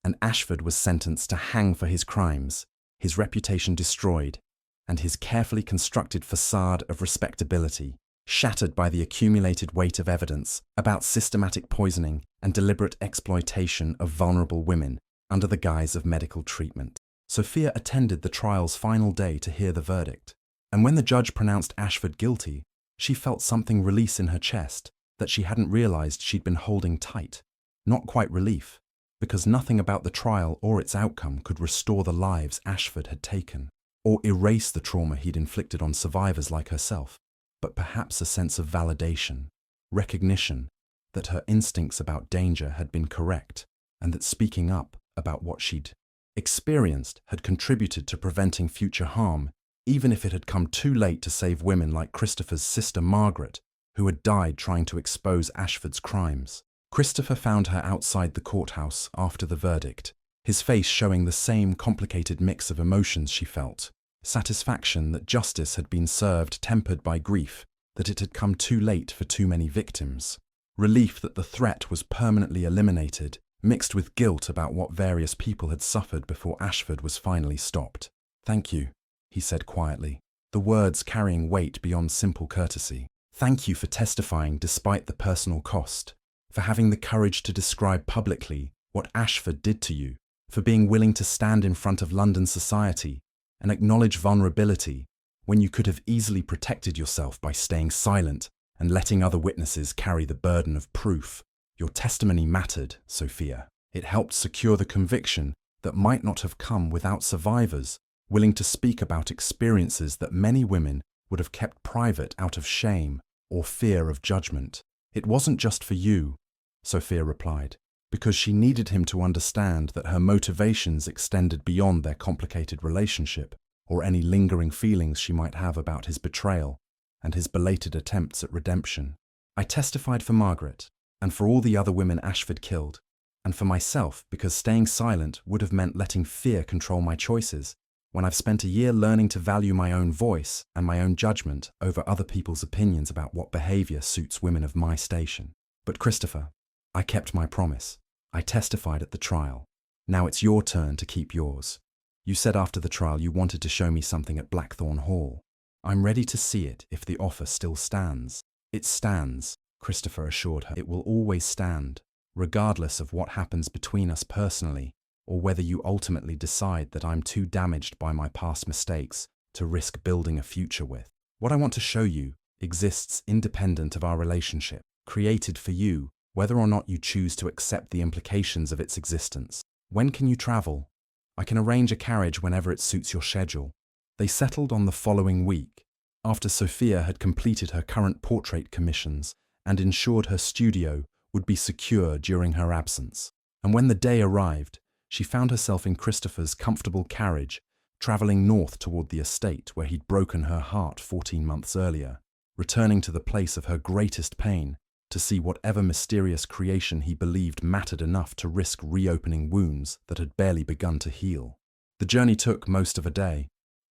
and Ashford was sentenced to hang for his crimes, his reputation destroyed, and his carefully constructed facade of respectability shattered by the accumulated weight of evidence about systematic poisoning and deliberate exploitation of vulnerable women under the guise of medical treatment. Sophia attended the trial's final day to hear the verdict, and when the judge pronounced Ashford guilty, she felt something release in her chest that she hadn't realized she'd been holding tight. Not quite relief, because nothing about the trial or its outcome could restore the lives Ashford had taken, or erase the trauma he'd inflicted on survivors like herself, but perhaps a sense of validation, recognition that her instincts about danger had been correct, and that speaking up about what she'd experienced had contributed to preventing future harm, even if it had come too late to save women like Christopher's sister Margaret, who had died trying to expose Ashford's crimes. Christopher found her outside the courthouse after the verdict, his face showing the same complicated mix of emotions she felt: satisfaction that justice had been served tempered by grief that it had come too late for too many victims, relief that the threat was permanently eliminated, mixed with guilt about what various people had suffered before Ashford was finally stopped. "Thank you," he said quietly, the words carrying weight beyond simple courtesy. "Thank you for testifying despite the personal cost, for having the courage to describe publicly what Ashford did to you, for being willing to stand in front of London society and acknowledge vulnerability when you could have easily protected yourself by staying silent and letting other witnesses carry the burden of proof. Your testimony mattered, Sophia. It helped secure the conviction that might not have come without survivors willing to speak about experiences that many women would have kept private out of shame or fear of judgment. It wasn't just for you, Sophia replied, because she needed him to understand that her motivations extended beyond their complicated relationship or any lingering feelings she might have about his betrayal and his belated attempts at redemption. I testified for Margaret, and for all the other women Ashford killed, and for myself because staying silent would have meant letting fear control my choices, when I've spent a year learning to value my own voice and my own judgment over other people's opinions about what behavior suits women of my station. But Christopher, I kept my promise. I testified at the trial. Now it's your turn to keep yours. You said after the trial you wanted to show me something at Blackthorn Hall. I'm ready to see it if the offer still stands. It stands, Christopher assured her. It will always stand, regardless of what happens between us personally, or whether you ultimately decide that I'm too damaged by my past mistakes to risk building a future with. What I want to show you exists independent of our relationship, created for you, whether or not you choose to accept the implications of its existence. When can you travel? I can arrange a carriage whenever it suits your schedule. They settled on the following week, after Sophia had completed her current portrait commissions and ensured her studio would be secure during her absence. And when the day arrived, she found herself in Christopher's comfortable carriage, travelling north toward the estate where he'd broken her heart 14 months earlier, returning to the place of her greatest pain to see whatever mysterious creation he believed mattered enough to risk reopening wounds that had barely begun to heal. The journey took most of a day,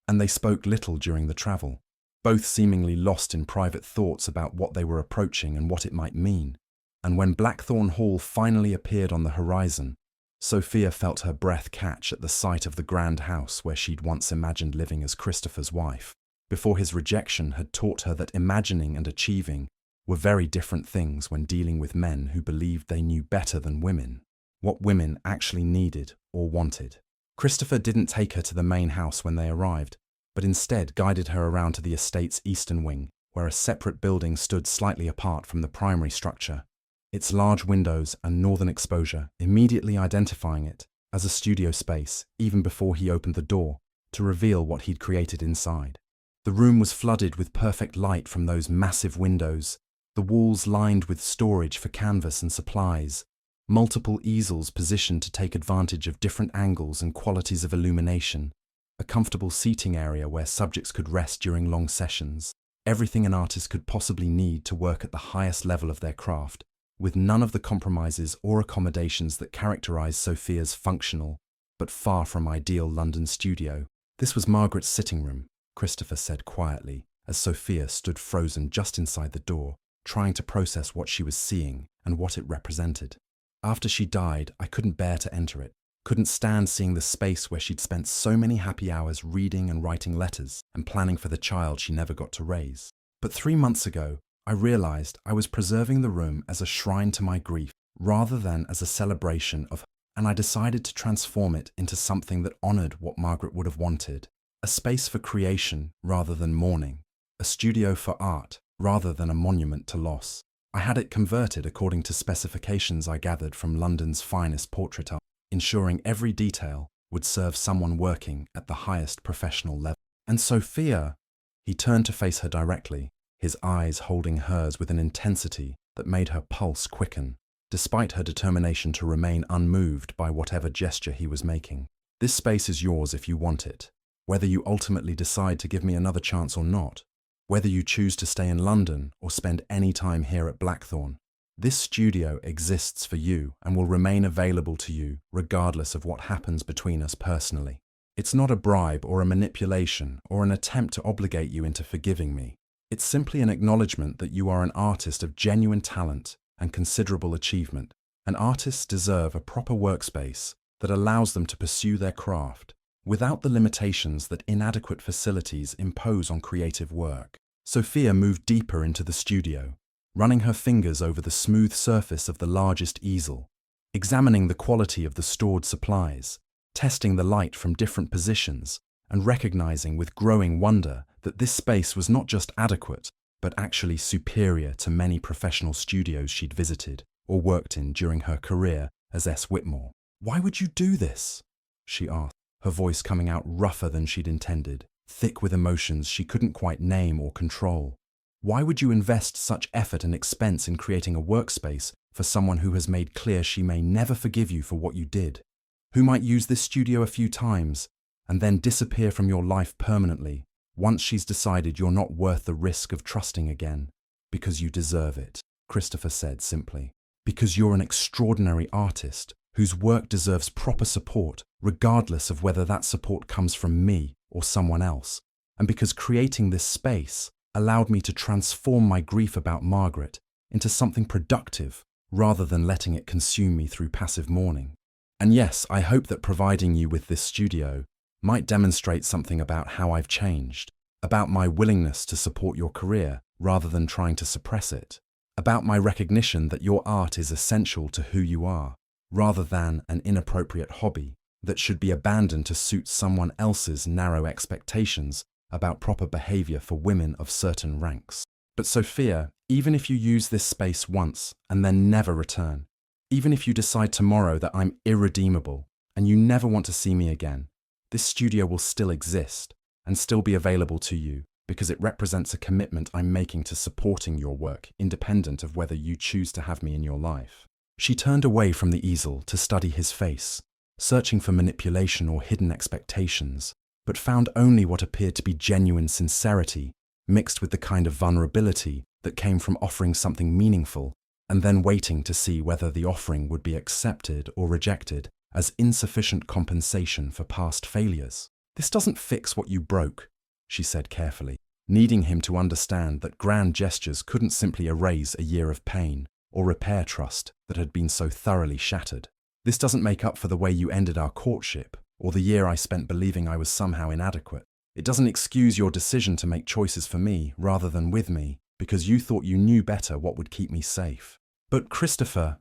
and they spoke little during the travel, both seemingly lost in private thoughts about what they were approaching and what it might mean. And when Blackthorn Hall finally appeared on the horizon, Sophia felt her breath catch at the sight of the grand house where she'd once imagined living as Christopher's wife, before his rejection had taught her that imagining and achieving were very different things when dealing with men who believed they knew better than women, what women actually needed or wanted. Christopher didn't take her to the main house when they arrived, but instead guided her around to the estate's eastern wing, where a separate building stood slightly apart from the primary structure, its large windows and northern exposure immediately identifying it as a studio space even before he opened the door to reveal what he'd created inside. The room was flooded with perfect light from those massive windows, the walls lined with storage for canvas and supplies, multiple easels positioned to take advantage of different angles and qualities of illumination, a comfortable seating area where subjects could rest during long sessions, everything an artist could possibly need to work at the highest level of their craft, with none of the compromises or accommodations that characterize Sophia's functional, but far from ideal London studio. This was Margaret's sitting room, Christopher said quietly, as Sophia stood frozen just inside the door, trying to process what she was seeing and what it represented. After she died, I couldn't bear to enter it, couldn't stand seeing the space where she'd spent so many happy hours reading and writing letters and planning for the child she never got to raise. But 3 months ago, I realized I was preserving the room as a shrine to my grief rather than as a celebration of, and I decided to transform it into something that honored what Margaret would have wanted, a space for creation rather than mourning, a studio for art rather than a monument to loss. I had it converted according to specifications I gathered from London's finest portrait art, ensuring every detail would serve someone working at the highest professional level. And Sophia, he turned to face her directly, his eyes holding hers with an intensity that made her pulse quicken, despite her determination to remain unmoved by whatever gesture he was making. This space is yours if you want it, whether you ultimately decide to give me another chance or not, whether you choose to stay in London or spend any time here at Blackthorn. This studio exists for you and will remain available to you regardless of what happens between us personally. It's not a bribe or a manipulation or an attempt to obligate you into forgiving me. It's simply an acknowledgement that you are an artist of genuine talent and considerable achievement, and artists deserve a proper workspace that allows them to pursue their craft without the limitations that inadequate facilities impose on creative work. Sophia moved deeper into the studio, running her fingers over the smooth surface of the largest easel, examining the quality of the stored supplies, testing the light from different positions, and recognizing with growing wonder that this space was not just adequate, but actually superior to many professional studios she'd visited or worked in during her career as S. Whitmore. "Why would you do this?" she asked, her voice coming out rougher than she'd intended, thick with emotions she couldn't quite name or control. "Why would you invest such effort and expense in creating a workspace for someone who has made clear she may never forgive you for what you did? Who might use this studio a few times and then disappear from your life permanently once she's decided you're not worth the risk of trusting again? Because you deserve it," Christopher said simply. "Because you're an extraordinary artist whose work deserves proper support, regardless of whether that support comes from me or someone else. And because creating this space allowed me to transform my grief about Margaret into something productive rather than letting it consume me through passive mourning. And yes, I hope that providing you with this studio might demonstrate something about how I've changed, about my willingness to support your career rather than trying to suppress it, about my recognition that your art is essential to who you are, rather than an inappropriate hobby that should be abandoned to suit someone else's narrow expectations about proper behavior for women of certain ranks. But Sophia, even if you use this space once and then never return, even if you decide tomorrow that I'm irredeemable and you never want to see me again, this studio will still exist and still be available to you because it represents a commitment I'm making to supporting your work, independent of whether you choose to have me in your life." She turned away from the easel to study his face, searching for manipulation or hidden expectations, but found only what appeared to be genuine sincerity, mixed with the kind of vulnerability that came from offering something meaningful and then waiting to see whether the offering would be accepted or rejected as insufficient compensation for past failures. "This doesn't fix what you broke," she said carefully, needing him to understand that grand gestures couldn't simply erase a year of pain or repair trust that had been so thoroughly shattered. "This doesn't make up for the way you ended our courtship or the year I spent believing I was somehow inadequate. It doesn't excuse your decision to make choices for me rather than with me because you thought you knew better what would keep me safe." "But Christopher,"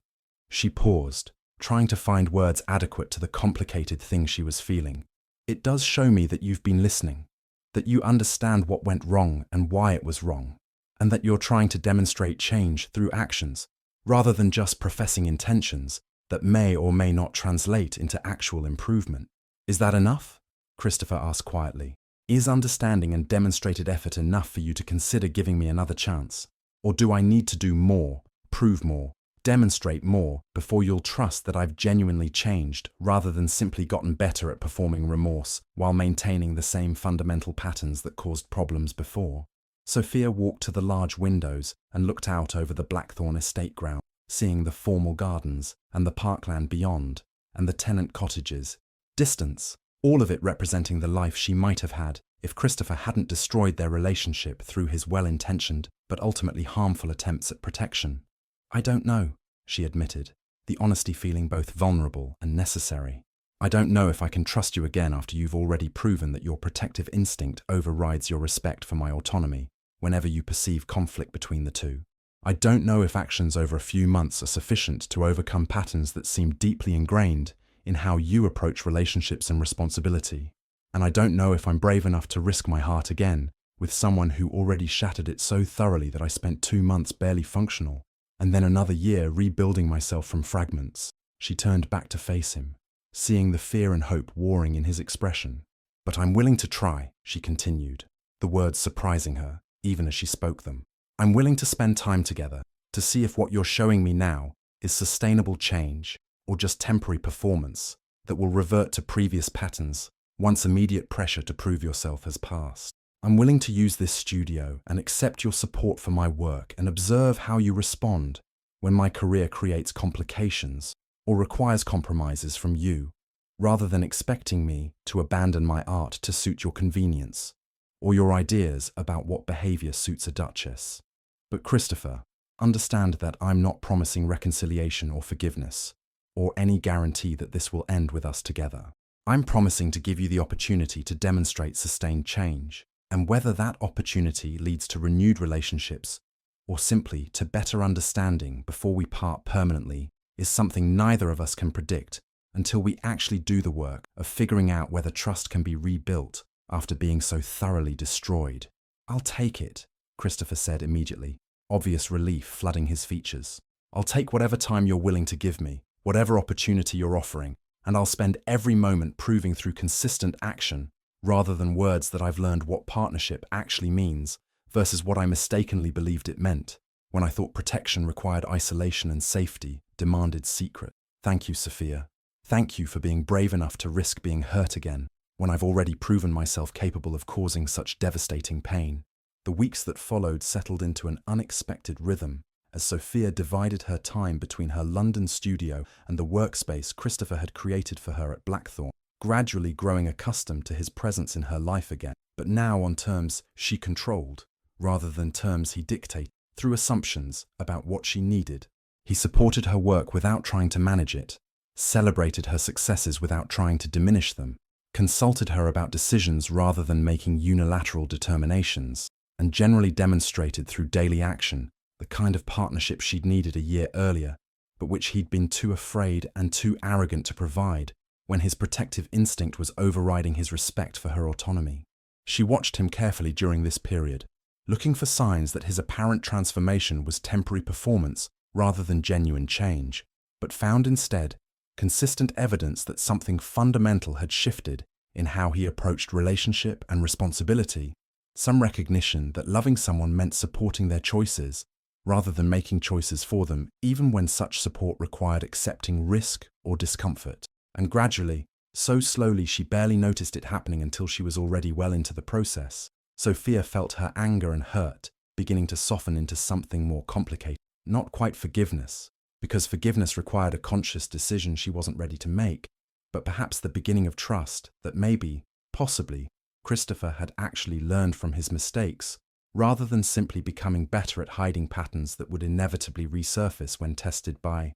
she paused, trying to find words adequate to the complicated thing she was feeling. "It does show me that you've been listening, that you understand what went wrong and why it was wrong, and that you're trying to demonstrate change through actions rather than just professing intentions that may or may not translate into actual improvement. Is that enough?" Christopher asked quietly. "Is understanding and demonstrated effort enough for you to consider giving me another chance? Or do I need to do more, prove more, demonstrate more before you'll trust that I've genuinely changed rather than simply gotten better at performing remorse while maintaining the same fundamental patterns that caused problems before?" Sophia walked to the large windows and looked out over the Blackthorn estate ground, seeing the formal gardens and the parkland beyond and the tenant cottages. Distance, all of it representing the life she might have had if Christopher hadn't destroyed their relationship through his well-intentioned but ultimately harmful attempts at protection. "I don't know," she admitted, the honesty feeling both vulnerable and necessary. "I don't know if I can trust you again after you've already proven that your protective instinct overrides your respect for my autonomy whenever you perceive conflict between the two. I don't know if actions over a few months are sufficient to overcome patterns that seem deeply ingrained in how you approach relationships and responsibility. And I don't know if I'm brave enough to risk my heart again with someone who already shattered it so thoroughly that I spent 2 months barely functional, and then another year rebuilding myself from fragments." She turned back to face him, seeing the fear and hope warring in his expression. "But I'm willing to try," she continued, the words surprising her, even as she spoke them. "I'm willing to spend time together, to see if what you're showing me now is sustainable change or just temporary performance that will revert to previous patterns once immediate pressure to prove yourself has passed. I'm willing to use this studio and accept your support for my work and observe how you respond when my career creates complications or requires compromises from you, rather than expecting me to abandon my art to suit your convenience or your ideas about what behavior suits a duchess. But Christopher, understand that I'm not promising reconciliation or forgiveness, or any guarantee that this will end with us together. I'm promising to give you the opportunity to demonstrate sustained change, and whether that opportunity leads to renewed relationships or simply to better understanding before we part permanently is something neither of us can predict until we actually do the work of figuring out whether trust can be rebuilt after being so thoroughly destroyed. I'll take it, Christopher said immediately, obvious relief flooding his features. I'll take whatever time you're willing to give me, whatever opportunity you're offering, and I'll spend every moment proving through consistent action, rather than words, that I've learned what partnership actually means versus what I mistakenly believed it meant, when I thought protection required isolation and safety demanded secret. Thank you, Sophia. Thank you for being brave enough to risk being hurt again, when I've already proven myself capable of causing such devastating pain. The weeks that followed settled into an unexpected rhythm, as Sophia divided her time between her London studio and the workspace Christopher had created for her at Blackthorn, gradually growing accustomed to his presence in her life again, but now on terms she controlled, rather than terms he dictated, through assumptions about what she needed. He supported her work without trying to manage it, celebrated her successes without trying to diminish them, consulted her about decisions rather than making unilateral determinations, and generally demonstrated through daily action the kind of partnership she'd needed a year earlier, but which he'd been too afraid and too arrogant to provide when his protective instinct was overriding his respect for her autonomy. She watched him carefully during this period, looking for signs that his apparent transformation was temporary performance rather than genuine change, but found instead consistent evidence that something fundamental had shifted in how he approached relationship and responsibility, some recognition that loving someone meant supporting their choices rather than making choices for them, even when such support required accepting risk or discomfort. And gradually, so slowly she barely noticed it happening until she was already well into the process, Sophia felt her anger and hurt beginning to soften into something more complicated. Not quite forgiveness, because forgiveness required a conscious decision she wasn't ready to make, but perhaps the beginning of trust that maybe, possibly, Christopher had actually learned from his mistakes, rather than simply becoming better at hiding patterns that would inevitably resurface when tested by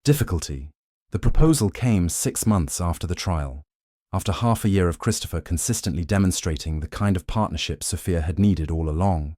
difficulty. The proposal came 6 months after the trial, after half a year of Christopher consistently demonstrating the kind of partnership Sophia had needed all along,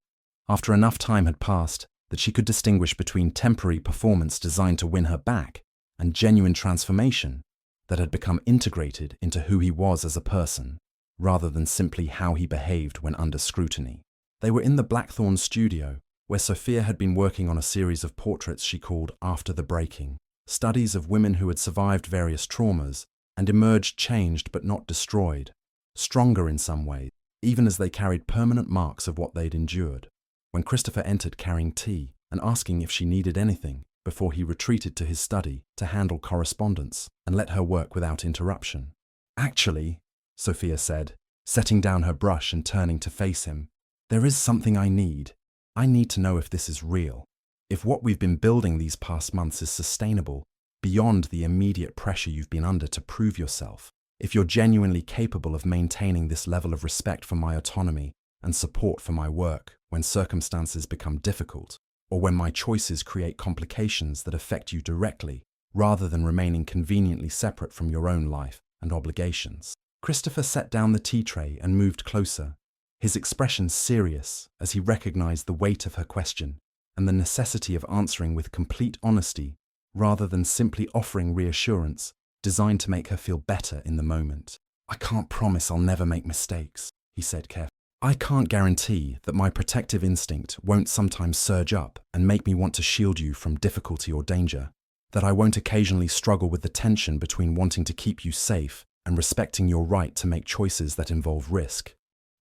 after enough time had passed that she could distinguish between temporary performance designed to win her back and genuine transformation that had become integrated into who he was as a person, rather than simply how he behaved when under scrutiny. They were in the Blackthorn studio, where Sophia had been working on a series of portraits she called After the Breaking, studies of women who had survived various traumas and emerged changed but not destroyed, stronger in some ways, even as they carried permanent marks of what they'd endured. When Christopher entered carrying tea and asking if she needed anything before he retreated to his study to handle correspondence and let her work without interruption. "Actually," Sophia said, setting down her brush and turning to face him, "there is something I need. I need to know if this is real, if what we've been building these past months is sustainable, beyond the immediate pressure you've been under to prove yourself, if you're genuinely capable of maintaining this level of respect for my autonomy and support for my work when circumstances become difficult, or when my choices create complications that affect you directly, rather than remaining conveniently separate from your own life and obligations." Christopher set down the tea tray and moved closer, his expression serious as he recognized the weight of her question and the necessity of answering with complete honesty rather than simply offering reassurance designed to make her feel better in the moment. "I can't promise I'll never make mistakes," he said carefully. "I can't guarantee that my protective instinct won't sometimes surge up and make me want to shield you from difficulty or danger, that I won't occasionally struggle with the tension between wanting to keep you safe and respecting your right to make choices that involve risk.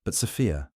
But Sophia,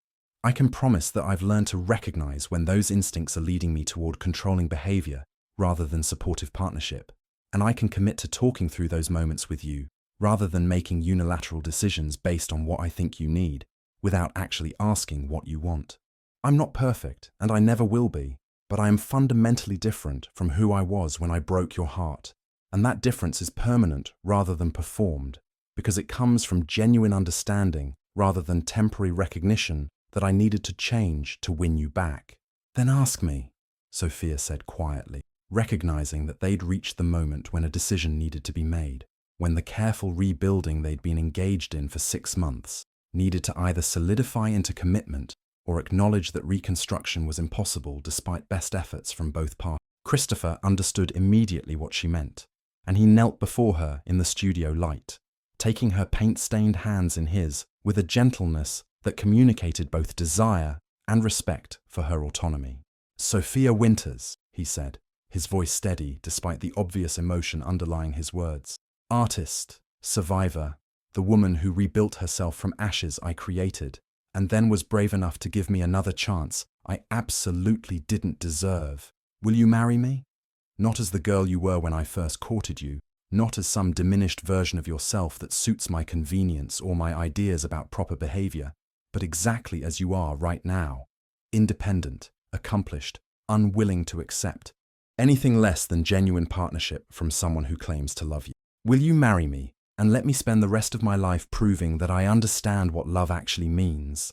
I can promise that I've learned to recognize when those instincts are leading me toward controlling behavior rather than supportive partnership, and I can commit to talking through those moments with you rather than making unilateral decisions based on what I think you need, without actually asking what you want. I'm not perfect, and I never will be, but I am fundamentally different from who I was when I broke your heart, and that difference is permanent rather than performed, because it comes from genuine understanding rather than temporary recognition that I needed to change to win you back." "Then ask me," Sophia said quietly, recognizing that they'd reached the moment when a decision needed to be made, when the careful rebuilding they'd been engaged in for 6 months needed to either solidify into commitment or acknowledge that reconstruction was impossible despite best efforts from both parties. Christopher understood immediately what she meant, and he knelt before her in the studio light, taking her paint-stained hands in his with a gentleness that communicated both desire and respect for her autonomy. "Sophia Winters," he said, his voice steady despite the obvious emotion underlying his words. "Artist, survivor, the woman who rebuilt herself from ashes I created, and then was brave enough to give me another chance I absolutely didn't deserve. Will you marry me? Not as the girl you were when I first courted you, not as some diminished version of yourself that suits my convenience or my ideas about proper behavior, but exactly as you are right now, independent, accomplished, unwilling to accept anything less than genuine partnership from someone who claims to love you. Will you marry me and let me spend the rest of my life proving that I understand what love actually means,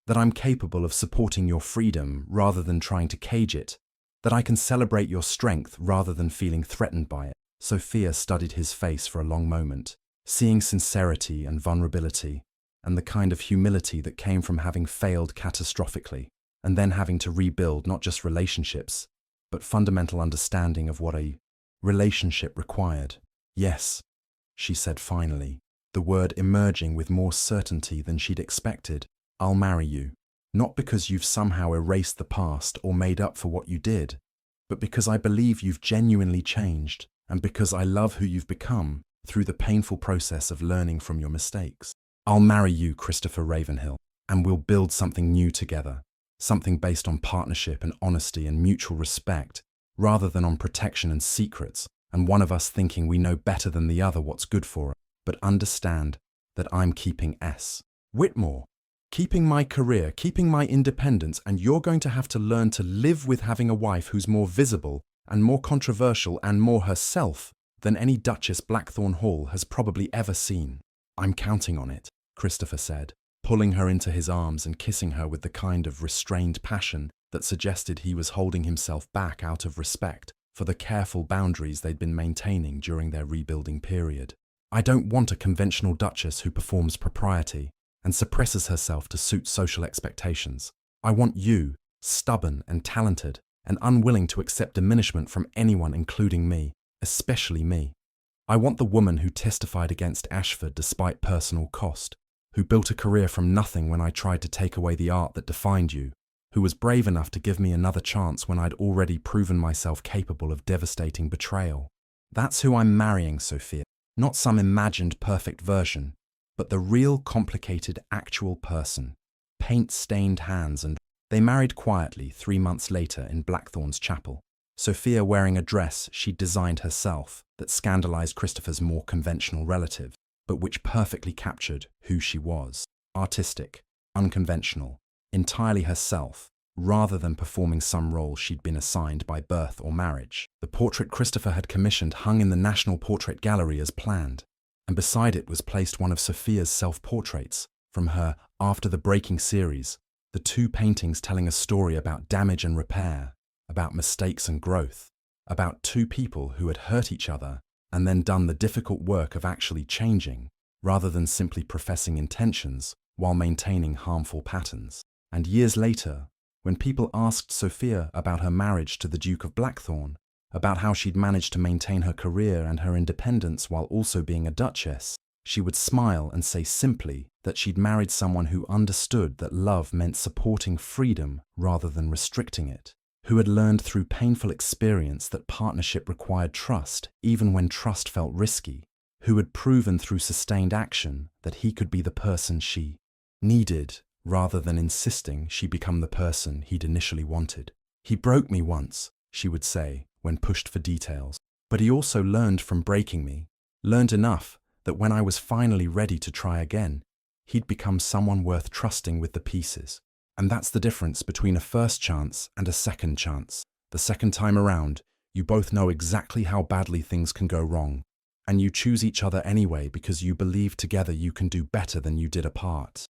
that I'm capable of supporting your freedom rather than trying to cage it, that I can celebrate your strength rather than feeling threatened by it?" Sophia studied his face for a long moment, seeing sincerity and vulnerability, and the kind of humility that came from having failed catastrophically, and then having to rebuild not just relationships, but fundamental understanding of what a relationship required. "Yes," she said finally, the word emerging with more certainty than she'd expected. "I'll marry you, not because you've somehow erased the past or made up for what you did, but because I believe you've genuinely changed, and because I love who you've become through the painful process of learning from your mistakes. I'll marry you, Christopher Ravenhill, and we'll build something new together, something based on partnership and honesty and mutual respect, rather than on protection and secrets, and one of us thinking we know better than the other what's good for us. But understand that I'm keeping Whitmore, keeping my career, keeping my independence, and you're going to have to learn to live with having a wife who's more visible and more controversial and more herself than any Duchess Blackthorn Hall has probably ever seen." "I'm counting on it," Christopher said, pulling her into his arms and kissing her with the kind of restrained passion that suggested he was holding himself back out of respect for the careful boundaries they'd been maintaining during their rebuilding period. "I don't want a conventional Duchess who performs propriety and suppresses herself to suit social expectations. I want you, stubborn and talented, and unwilling to accept diminishment from anyone, including me, especially me. I want the woman who testified against Ashford despite personal cost, who built a career from nothing when I tried to take away the art that defined you, who was brave enough to give me another chance when I'd already proven myself capable of devastating betrayal. That's who I'm marrying, Sophia. Not some imagined perfect version, but the real complicated actual person. Paint-stained hands and..." They married quietly 3 months later in Blackthorn's chapel, Sophia wearing a dress she'd designed herself that scandalized Christopher's more conventional relative, but which perfectly captured who she was. Artistic, unconventional, entirely herself, rather than performing some role she'd been assigned by birth or marriage. The portrait Christopher had commissioned hung in the National Portrait Gallery as planned, and beside it was placed one of Sophia's self-portraits from her After the Breaking series, the 2 paintings telling a story about damage and repair, about mistakes and growth, about 2 people who had hurt each other and then done the difficult work of actually changing, rather than simply professing intentions while maintaining harmful patterns. And years later, when people asked Sophia about her marriage to the Duke of Blackthorn, about how she'd managed to maintain her career and her independence while also being a duchess, she would smile and say simply that she'd married someone who understood that love meant supporting freedom rather than restricting it, who had learned through painful experience that partnership required trust even when trust felt risky, who had proven through sustained action that he could be the person she needed rather than insisting she become the person he'd initially wanted. "He broke me once," she would say when pushed for details, "but he also learned from breaking me, learned enough that when I was finally ready to try again, he'd become someone worth trusting with the pieces. And that's the difference between a first chance and a second chance. The second time around, you both know exactly how badly things can go wrong, and you choose each other anyway because you believe together you can do better than you did apart."